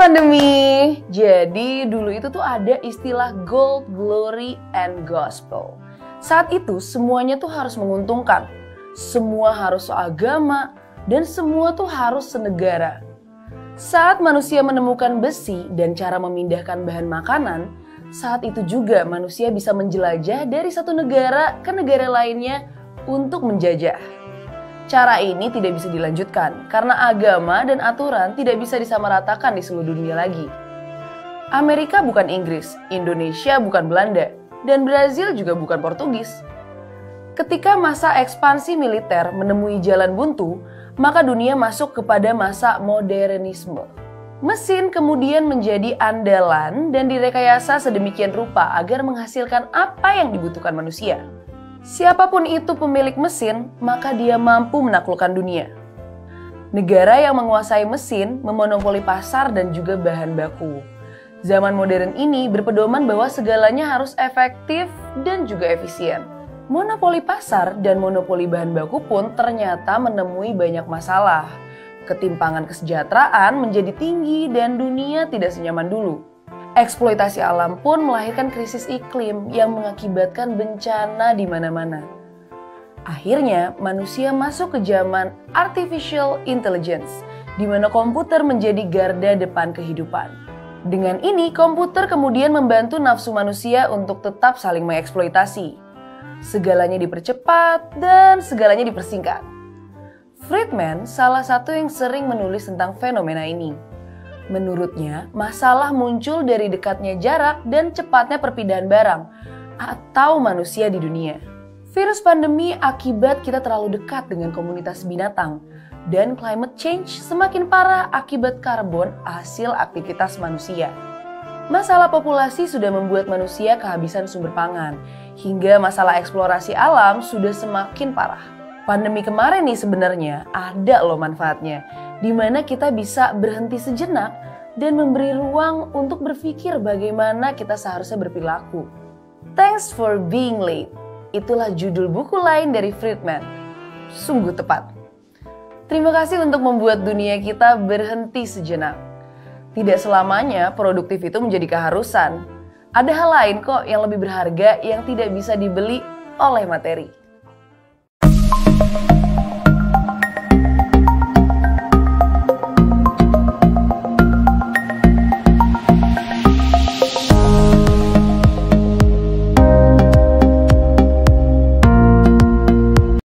Pandemi. Jadi dulu itu tuh ada istilah gold, glory, and gospel. Saat itu semuanya tuh harus menguntungkan. Semua harus seagama dan semua tuh harus senegara. Saat manusia menemukan besi dan cara memindahkan bahan makanan, saat itu juga manusia bisa menjelajah dari satu negara ke negara lainnya untuk menjajah. Cara ini tidak bisa dilanjutkan karena agama dan aturan tidak bisa disamaratakan di seluruh dunia lagi. Amerika bukan Inggris, Indonesia bukan Belanda, dan Brazil juga bukan Portugis. Ketika masa ekspansi militer menemui jalan buntu, maka dunia masuk kepada masa modernisme. Mesin kemudian menjadi andalan dan direkayasa sedemikian rupa agar menghasilkan apa yang dibutuhkan manusia. Siapapun itu pemilik mesin, maka dia mampu menaklukkan dunia. Negara yang menguasai mesin memonopoli pasar dan juga bahan baku. Zaman modern ini berpedoman bahwa segalanya harus efektif dan juga efisien. Monopoli pasar dan monopoli bahan baku pun ternyata menemui banyak masalah. Ketimpangan kesejahteraan menjadi tinggi dan dunia tidak senyaman dulu. Eksploitasi alam pun melahirkan krisis iklim yang mengakibatkan bencana di mana-mana. Akhirnya, manusia masuk ke zaman artificial intelligence, di mana komputer menjadi garda depan kehidupan. Dengan ini, komputer kemudian membantu nafsu manusia untuk tetap saling mengeksploitasi. Segalanya dipercepat dan segalanya dipersingkat. Friedman salah satu yang sering menulis tentang fenomena ini. Menurutnya, masalah muncul dari dekatnya jarak dan cepatnya perpindahan barang atau manusia di dunia. Virus pandemi akibat kita terlalu dekat dengan komunitas binatang, dan climate change semakin parah akibat karbon hasil aktivitas manusia. Masalah populasi sudah membuat manusia kehabisan sumber pangan, hingga masalah eksplorasi alam sudah semakin parah. Pandemi kemarin nih sebenarnya ada loh manfaatnya, di mana kita bisa berhenti sejenak dan memberi ruang untuk berpikir bagaimana kita seharusnya berperilaku. Thanks for being late. Itulah judul buku lain dari Friedman. Sungguh tepat. Terima kasih untuk membuat dunia kita berhenti sejenak. Tidak selamanya produktif itu menjadi keharusan. Ada hal lain kok yang lebih berharga yang tidak bisa dibeli oleh materi.